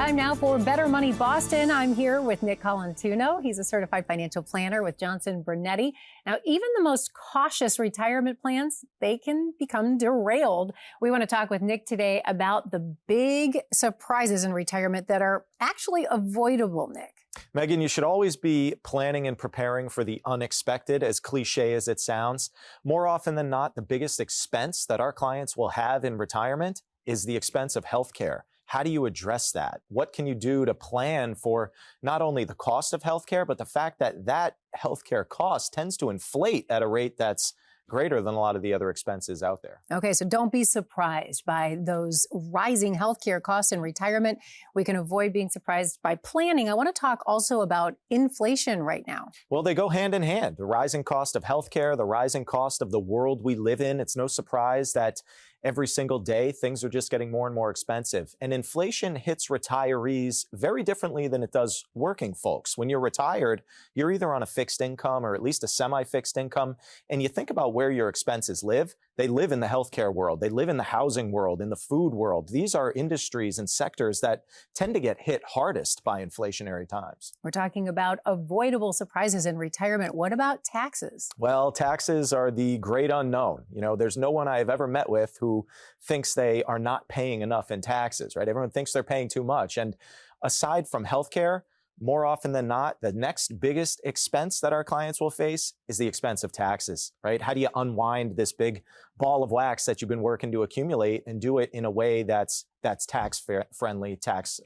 Time now for Better Money Boston. I'm here with Nick Colantuono. He's a certified financial planner with Johnson Brunetti. Now, even the most cautious retirement plans, they can become derailed. We want to talk with Nick today about the big surprises in retirement that are actually avoidable, Nick. Megan, you should always be planning and preparing for the unexpected, as cliche as it sounds. More often than not, the biggest expense that our clients will have in retirement is the expense of healthcare. How do you address that? What can you do to plan for not only the cost of healthcare, but the fact that that healthcare cost tends to inflate at a rate that's greater than a lot of the other expenses out there. Okay, so don't be surprised by those rising healthcare costs in retirement. We can avoid being surprised by planning. I want to talk also about inflation right now. Well, they go hand in hand. The rising cost of healthcare, the rising cost of the world we live in. It's no surprise that every single day, things are just getting more and more expensive. And inflation hits retirees very differently than it does working folks. When you're retired, you're either on a fixed income or at least a semi-fixed income. And you think about where your expenses live. They live in the healthcare world. They live in the housing world, in the food world. These are industries and sectors that tend to get hit hardest by inflationary times. We're talking about avoidable surprises in retirement. What about taxes? Well, taxes are the great unknown. You know, there's no one I've ever met with who thinks they are not paying enough in taxes, right? Everyone thinks they're paying too much. And aside from healthcare, more often than not, the next biggest expense that our clients will face is the expense of taxes, right? How do you unwind this big ball of wax that you've been working to accumulate and do it in a way that's tax friendly, tax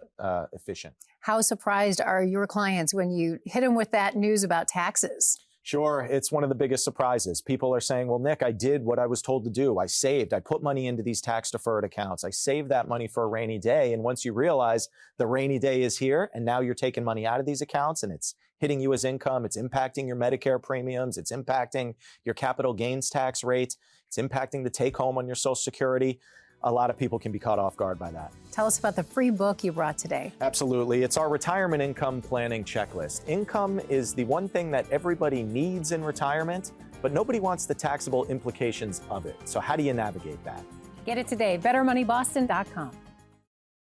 efficient? How surprised are your clients when you hit them with that news about taxes? Sure, it's one of the biggest surprises. People are saying, well, Nick, I did what I was told to do. I saved, I put money into these tax-deferred accounts. I saved that money for a rainy day. And once you realize the rainy day is here and now you're taking money out of these accounts and it's hitting you as income, it's impacting your Medicare premiums, it's impacting your capital gains tax rate, it's impacting the take home on your Social Security. A lot of people can be caught off guard by that. Tell us about the free book you brought today. Absolutely. It's our retirement income planning checklist. Income is the one thing that everybody needs in retirement, but nobody wants the taxable implications of it. So how do you navigate that? Get it today, bettermoneyboston.com.